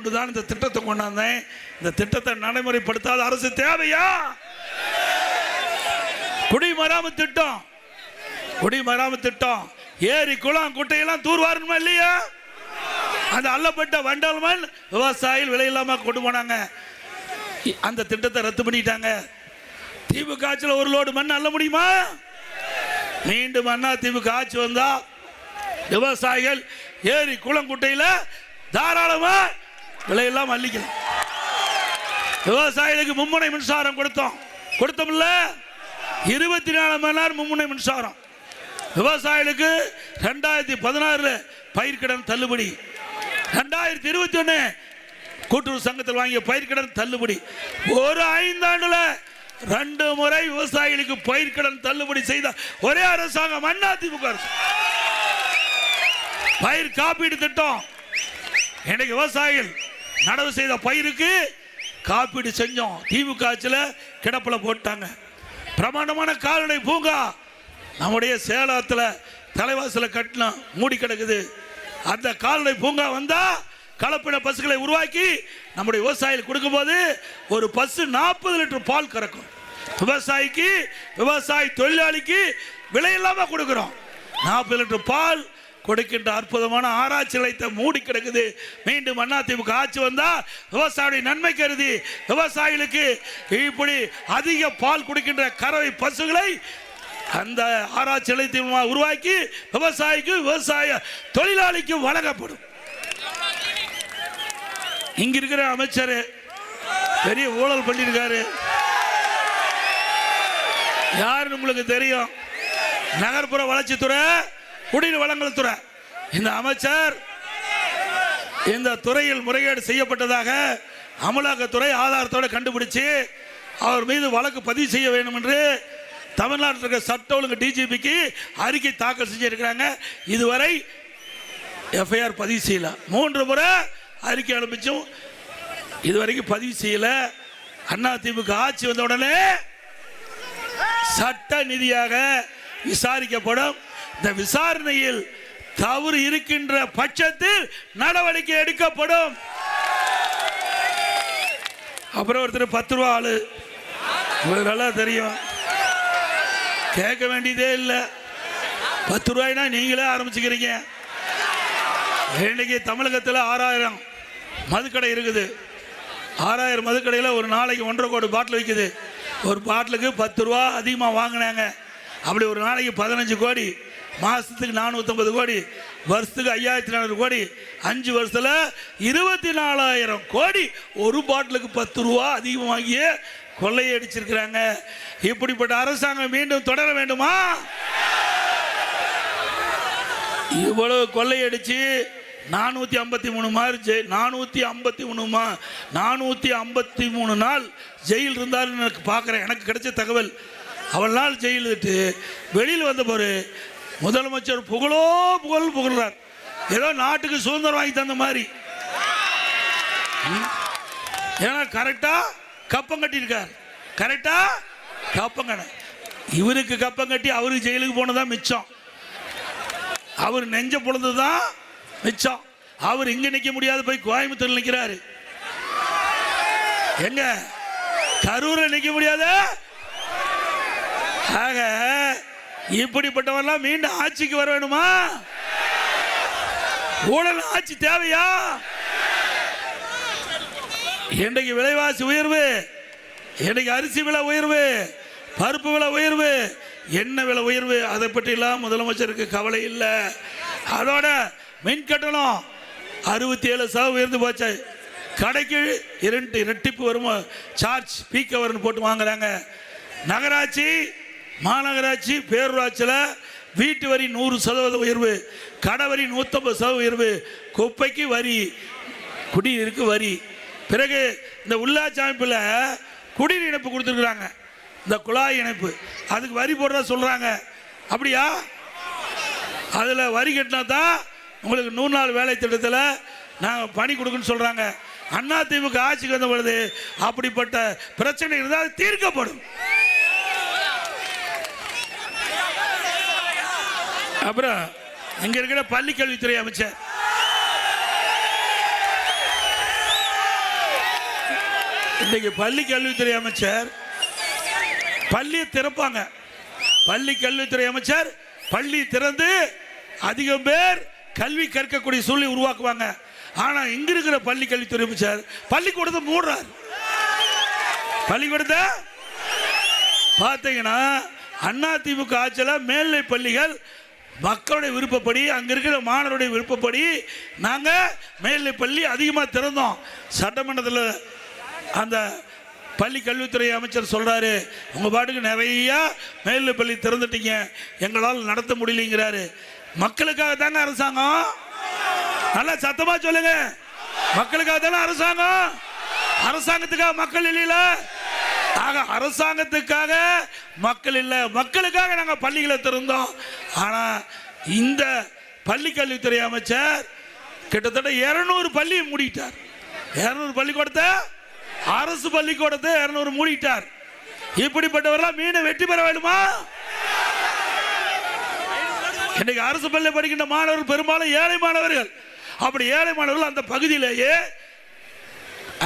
கொண்டுதான் இந்த திட்டத்தை கொண்டாந்தேன். இந்த திட்டத்தை நடைமுறைப்படுத்தாத அரசு தேவையா? குடிமராமத்து திட்டம், குடிமராமத்து திட்டம், ஏரி குளம் குட்டையெல்லாம் தூர்வாரணுமா இல்லையா? அந்த அள்ளப்பட்ட வண்டல் மண் விவசாயிகள் விலையில்லாம கொண்டு போனாங்க. அந்த திட்டத்தை ரத்து பண்ணிட்டாங்க. திமுக ஆட்சியில் ஒரு லோடு மண் அள்ள முடியுமா? மீண்டும் அண்ணா திமுக ஆட்சி வந்தா விவசாயிகள் ஏரி குளம் குட்டையில் தாராளமா விலையெல்லாம் அள்ளிக்கலாம். விவசாயிகளுக்கு மும்முனை மின்சாரம் கொடுத்தோம்ல, 24 மணி நேரம் மும்முனை மின்சாரம். விவசாயிகளுக்கு 2016 பயிர்க்கடன் தள்ளுபடி, 2021 கூட்டுறவு சங்கத்தில் வாங்கிய பயிர்க்கடன் தள்ளுபடி. ஒரு 5 ஆண்டுல 2 முறை விவசாயிகளுக்கு பயிர்க்கடன் தள்ளுபடி செய்த ஒரே அரசாங்கம் அண்ணா திமுக அரசு. பயிர் காப்பீடு திட்டம், இன்னைக்கு விவசாயிகள் நடவு செய்த பயிருக்கு காப்பீடு செஞ்சோம். திமுக ஆட்சியில் கிடப்பில் போட்டாங்க. பிரமாண்டமான கால்நடை பூங்கா நம்முடைய சேலத்தில் தலைவாசல கட்டினா மூடி கிடக்குது. அந்த கால்நடை பூங்கா வந்தா கலப்பின பசுகளை உருவாக்கி நம்முடைய விவசாயிகள் கொடுக்கும் போது ஒரு பசு 40 லிட்டர் பால் கறக்கும். விவசாயிக்கு, விவசாய தொழிலாளிக்கு விலை இல்லாம கொடுக்கிறோம். 40 லிட்டர் பால் கொடுக்கின்ற அற்புதமான ஆராய்ச்சி நிலையத்தை மூடி கிடக்குது. மீண்டும் அதிமுக ஆட்சி வந்தா விவசாயிய நன்மை கருதி விவசாயிகளுக்கு இப்படி அதிக பால் கொடுக்கின்ற கறவை பசுகளை அந்த ஆராய்ச்சி நிலையத்தை உருவாக்கி விவசாயிக்கு, விவசாய தொழிலாளிக்கு வழங்கப்படும். இங்க இருக்கிற அமைச்சர் பெரிய ஊழல் பண்ணிருக்காரு. யாருன்னு உங்களுக்கு தெரியும்? நகர்ப்புற வளர்ச்சித்துறை, குடிநீர் வழங்கல் துறை. இந்த அமைச்சர் இந்த துறையில் முறைகேடு செய்யப்பட்டதாக அமலாக்கத்துறை ஆதாரத்தோடு கண்டுபிடிச்சு அவர் மீது வழக்கு பதிவு செய்ய வேண்டும் என்று தமிழ்நாட்டில் இருக்க சட்ட ஒழுங்கு டிஜிபிக்கு அறிக்கை தாக்கல் செஞ்சிருக்கிறாங்க. இதுவரை எஃப்ஐஆர் பதிவு செய்யல. 3 முறை அறிக்கை அனுப்பிச்சும் இதுவரைக்கும் பதிவு செய்யல. அதிமுக ஆட்சி வந்த உடனே சட்ட நீதியாக விசாரிக்கப்படும். இந்த விசாரணையில் தவறு இருக்கின்ற பட்சத்தில் நடவடிக்கை எடுக்கப்படும். அப்புறம் ஒருத்தர் 10 ரூபா ஆளு, உங்களுக்கு நல்லா தெரியும், கேட்க வேண்டியதே இல்லை. 10 ரூபாய்னா நீங்களே ஆரம்பிச்சுக்கிறீங்க. இன்னைக்கு தமிழகத்தில் 6000 மதுக்கடை இருக்குது. 6000 மதுக்கடையில் ஒரு நாளைக்கு 1.5 கோடி பாட்டில் விற்குது. ஒரு பாட்டிலுக்கு 10 ரூபா அதிகமாக வாங்கினாங்க. அப்படி ஒரு நாளைக்கு 15 கோடி, மாதத்துக்கு 450 கோடி, வருஷத்துக்கு 5400 கோடி, 5 வருஷத்தில் 24,000 கோடி ஒரு பாட்டிலுக்கு 10 ரூபா அதிகமாக வாங்கியே கொள்ளையை அடிச்சிருக்கிறாங்க. இப்படிப்பட்ட அரசாங்கம் மீண்டும் தொடர வேண்டுமா? இவ்வளவு கொள்ளையடிச்சு 453 நாள் ஜெயில் இருந்தாலும் எனக்கு பார்க்குறேன். எனக்கு கிடைச்ச தகவல், அவள் நாள் ஜெயில் விட்டு வெளியில் வந்த போது முதலமைச்சர் புகழ்றார். ஏதோ நாட்டுக்கு சுதந்திரம் வாங்கி தந்த மாதிரி. ஏன்னா கரெக்டா கப்பம் கட்டியிருக்கார். கரெக்டா கப்பம் இவருக்கு கப்பம் கட்டி அவருக்கு ஜெயிலுக்கு போனதான் மிச்சம். அவர் நெஞ்ச பொழுதுதான் மிச்சம். அவர் இங்க நிக்க முடியாது, போய் கோயம்புத்தூர் நிற்கிறாரு. எங்க கரூர்ல நிக்க முடியாது. ஆக இப்படிப்பட்டவரெல்லாம் மீண்டும் ஆட்சிக்கு வர வேணுமா? ஊழல் ஆட்சி தேவையா? இன்றைக்கு விலைவாசி உயர்வு, இன்றைக்கு அரிசி விலை உயர்வு, பருப்பு விலை உயர்வு, எண்ணெய் விலை உயர்வு, அதை பற்றிலாம் முதலமைச்சருக்கு கவலை இல்லை. அதோட மின் கட்டணம் 67% உயர்ந்து போச்சு. கடைக்கு இரட்டிப்பு வரும் சார்ஜ், பீக் அவர்னு போட்டு வாங்குறாங்க. நகராட்சி, மாநகராட்சி, பேரூராட்சியில் வீட்டு வரி 100% உயர்வு, கடை வரி 150% உயர்வு, குப்பைக்கு வரி, குடிநீருக்கு வரி. பிறகு இந்த உள்ளாட்சி அமைப்பில் குடிநீர் இணைப்பு கொடுத்துருக்குறாங்க, இந்த குழாய் இணைப்பு, அதுக்கு வரி போடுறா சொல்கிறாங்க. அப்படியா? அதில் வரி கட்டினா தான் உங்களுக்கு 100 நாள் வேலை திட்டத்தில் நாங்கள் பணி கொடுக்குன்னு சொல்கிறாங்க. அதிமுக ஆட்சிக்கு வந்த பொழுது அப்படிப்பட்ட பிரச்சனை இருந்தால் தீர்க்கப்படும். அப்புறம் இங்க இருக்கிற பள்ளிக்கல்வித்துறை அமைச்சர் இன்னைக்கு பள்ளி கல்வித்துறை அமைச்சர் பள்ளியை திறப்பாங்க. பள்ளி கல்வித்துறை அமைச்சர் பள்ளி திறந்து அதிகம் பேர் கல்வி கற்கக்கூடிய சூழ்நிலை உருவாக்குவாங்க. ஆனா இங்க இருக்கிற பள்ளி கல்வித்துறை அமைச்சர் பள்ளிக்கூடத்தை மூடுறார். பள்ளிக்கூடத்தை பார்த்தீங்கன்னா அதிமுக ஆட்சியில் மேல்நிலை பள்ளிகள் மக்களுடைய விருப்பப்படி, அங்க இருக்கிற மாணவருடைய விருப்பப்படி நாங்க மேல்நிலை பள்ளி அதிகமாக திறந்தோம். சட்டமன்றத்தில் அந்த பள்ளி கல்வித்துறை அமைச்சர் சொல்றாரு, உங்க பாட்டுக்கு நிறைய மேல்நிலை பள்ளி திறந்துட்டீங்க, எங்களால் நடத்த முடியலைங்கிறாரு. மக்களுக்காக தாங்க அரசாங்கம். நல்லா சத்தமா சொல்லுங்க, மக்களுக்காக தானே அரசாங்கம். அரசாங்கத்துக்காக மக்கள் இல்லையில. ஆக அரசாங்கத்துக்காக மக்கள் இல்லை, மக்களுக்காக நாங்கள் பள்ளிகளை திறந்தோம். ஆனால் இந்த பள்ளி கல்வித்துறை அமைச்சர் கிட்டத்தட்ட 200 பள்ளி மூடிட்டார். 200 பள்ளிக்கூடத்தை, அரசு பள்ளிக்கூடத்தை 200 மூடிட்டார். இப்படிப்பட்டவரெல்லாம் மீண்டும் வெற்றி பெற வேண்டுமா? இன்னைக்கு அரசு பள்ளி படிக்கின்ற மாணவர்கள் பெரும்பாலும் ஏழை மாணவர்கள். அப்படி ஏழை மாணவர்கள் அந்த பகுதியிலேயே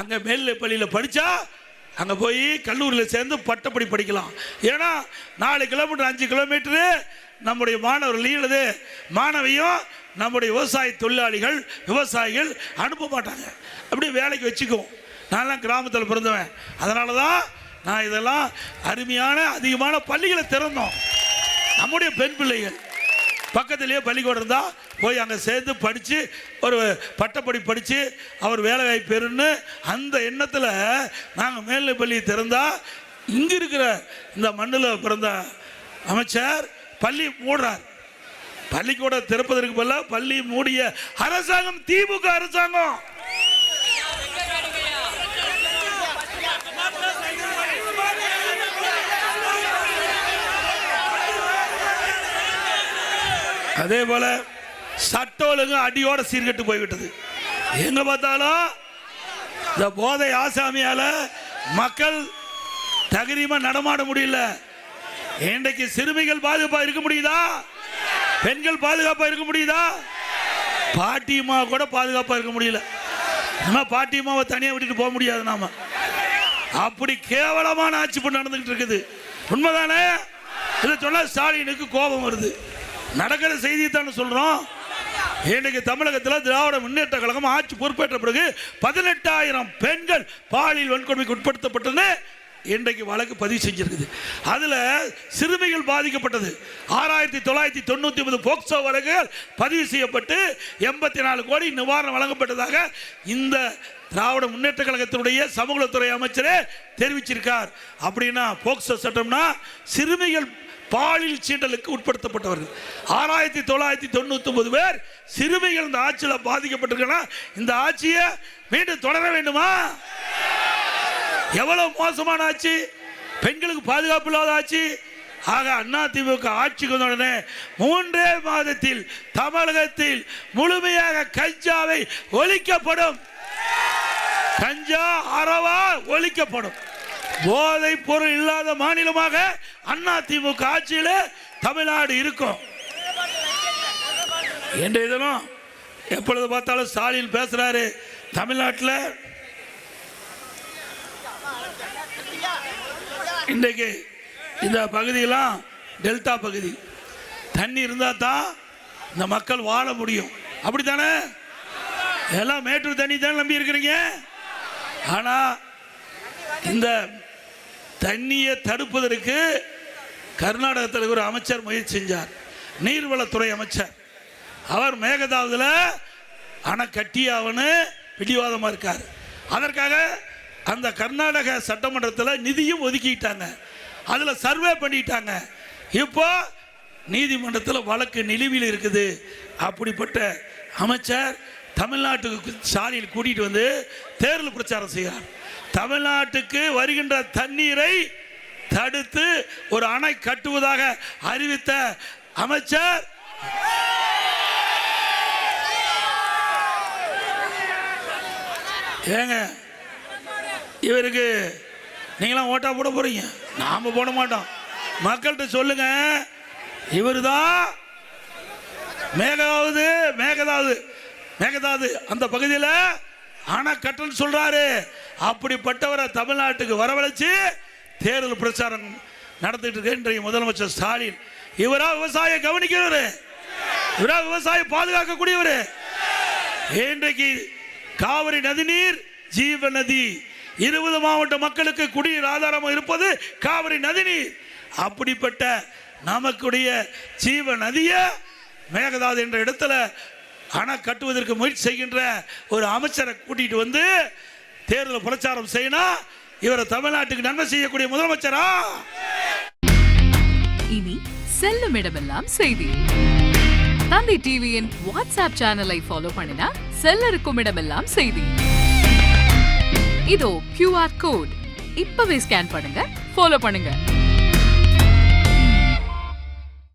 அங்க மேல்நிலை பள்ளியில் படிச்சா அங்க போய் கல்லூரியில் சேர்ந்து பட்டப்படி படிக்கலாம். ஏன்னா 4 கிலோமீட்டர் 5 கிலோமீட்டரு நம்முடைய மாணவர்கள் மாணவியும் நம்முடைய விவசாய தொழிலாளிகள் விவசாயிகள் அனுப்ப மாட்டாங்க. அப்படியே வேலைக்கு வச்சுக்குவோம். நான்லாம் கிராமத்தில் பிறந்தவன். அதனால தான் நான் இதெல்லாம் அருமையான அதிகமான பள்ளிகளை திறந்தோம். நம்முடைய பெண் பிள்ளைகள் பக்கத்திலேயே பள்ளிக்கூடம் இருந்தால் போய் அங்கே சேர்ந்து படித்து ஒரு பட்டப்படி படித்து அவர் வேலை வாய்ப்பு பெறுன்னு அந்த எண்ணத்தில் நாங்கள் மேல்நிலை பள்ளியை திறந்தால் இங்கே இருக்கிற இந்த மண்ணில் பிறந்த அமைச்சர் பள்ளி மூடுறார். பள்ளிக்கூட திறப்பதற்கு பதிலாக பள்ளி மூடிய அரசாங்கம் திமுக அரசாங்கம். அதே போல சட்ட ஒழுங்கு அடியோட சீர்கெட்டு போய்விட்டது. எங்க பார்த்தாலும் இந்த போதை ஆசாமியால மக்கள் தகுதியமா நடமாட முடியல. இன்றைக்கு சிறுமிகள் பாதுகாப்பா இருக்க முடியுதா? பெண்கள் பாதுகாப்பா இருக்க முடியுதா? பாட்டியம்மா கூட பாதுகாப்பா இருக்க முடியல. நம்ம பாட்டியம்மாவை தனியாக விட்டுட்டு போக முடியாது. நாம அப்படி கேவலமான ஆட்சி பண்ண நடந்துகிட்டு இருக்குது. உண்மைதானே? இதை சொன்னா ஸ்டாலினுக்கு கோபம் வருது. நடக்கிற செய்தியை தானே சொல்றோம். இன்றைக்கு தமிழகத்தில் திராவிட முன்னேற்ற கழகம் ஆட்சி பொறுப்பேற்ற பிறகு 18,000 பெண்கள் பாலியல் வன்கொடுமைக்கு உட்படுத்தப்பட்டது இன்றைக்கு வழக்கு பதிவு செஞ்சிருக்குது. அதுல சிறுமிகள் பாதிக்கப்பட்டது 6999 போக்சோ வழக்குகள் பதிவு செய்யப்பட்டு 84 கோடி நிவாரணம் வழங்கப்பட்டதாக இந்த திராவிட முன்னேற்ற கழகத்தினுடைய சமூகத்துறை அமைச்சரே தெரிவிச்சிருக்கார். அப்படின்னா போக்சோ சட்டம்னா சிறுமிகள் பாலியல் சீண்டலுக்கு உட்படுத்தப்பட்டவர்கள் 6999 பேர் சிறுமிகள் இந்த ஆட்சியில் பாதிக்கப்பட்டிருக்கா. இந்த ஆட்சியை மீண்டும் தொடர வேண்டுமா? எவ்வளவு மோசமான ஆட்சி, பெண்களுக்கு பாதுகாப்பு இல்லாத ஆட்சி. ஆக அதிமுக ஆட்சிக்கு உடனே 3 மாதத்தில் தமிழகத்தில் முழுமையாக கஞ்சாவை ஒழிக்கப்படும். கஞ்சா அறவா ஒழிக்கப்படும். போதை பொருள் இல்லாத மாநிலமாக அதிமுக ஆட்சியில் தமிழ்நாடு இருக்கும். என்ற இதனும் எப்பொழுது பார்த்தாலும் ஸ்டாலின் பேசுறாரு. தமிழ்நாட்டில் இன்றைக்கு இந்த பகுதியெல்லாம் டெல்டா பகுதி, தண்ணி இருந்தால் தான் இந்த மக்கள் வாழ முடியும். அப்படித்தானே? எல்லாம் மேட்டூர் தண்ணி தான் நம்பி இருக்கிறீங்க. ஆனால் இந்த தண்ணியை தடுப்பதற்கு கர்நாடகத்தில் ஒரு அமைச்சர் முயற்சி செஞ்சார். நீர்வளத்துறை அமைச்சர். அவர் மேகதாதுல அணை கட்டியாவன்னு பிடிவாதமாக இருக்கார். அதற்காக அந்த கர்நாடக சட்டமன்றத்தில் நிதியும் ஒதுக்கிட்டாங்க. அதில் சர்வே பண்ணிட்டாங்க. இப்போ நீதிமன்றத்தில் வழக்கு நிலுவையில் இருக்குது. அப்படிப்பட்ட அமைச்சர் தமிழ்நாட்டுக்கு ஸ்டாலின் கூட்டிட்டு வந்து தேர்தல் பிரச்சாரம் செய்கிறார். தமிழ்நாட்டுக்கு வருகின்ற தண்ணீரை தடுத்து ஒரு அணை கட்டுவதாக அறிவித்த அமைச்சர் ஏங்க இவருக்கு நீங்களாம் ஓட்டா போட போறீங்க? நாம போட மாட்டோம். மக்கள்கிட்ட சொல்லுங்க, இவர் தான் மேகதாது அந்த பகுதியில் அணை கட்டன்னு சொல்றாரு. அப்படிப்பட்டவரை தமிழ்நாட்டுக்கு வரவழைச்சு தேர்தல் பிரச்சாரம் நடத்திட்டு இருக்க இன்றைய முதலமைச்சர் ஸ்டாலின். இவரா விவசாயம் கவனிக்கிறவரு, இவரா விவசாயம் பாதுகாக்கக்கூடியவரு. இன்றைக்கு காவிரி நதிநீர் ஜீவ நதி, 20 மாவட்ட மக்களுக்கு குடிநீர் ஆதாரமாக இருப்பது காவிரி நதிநீர். அப்படிப்பட்ட நமக்குடைய ஜீவ நதிய மேகதாது என்ற இடத்துல அணை கட்டுவதற்கு முயற்சி செய்கின்ற ஒரு அமைச்சரை கூட்டிட்டு வந்து தேர்தல் பிரச்சாரம் செய்யணும். இவரை தமிழ்நாட்டுக்கு நன்மை செய்யக்கூடிய முதலமைச்சரா? இனி செல்லும் இடமெல்லாம் செய்தி. தந்தி டிவியின் வாட்ஸ்அப் சேனலை ஃபாலோ பண்ணினா செல்ல இருக்கும் இடமெல்லாம் செய்தி. இதோ QR கோட் இப்பவே ஸ்கேன் பண்ணுங்க, ஃபாலோ பண்ணுங்க.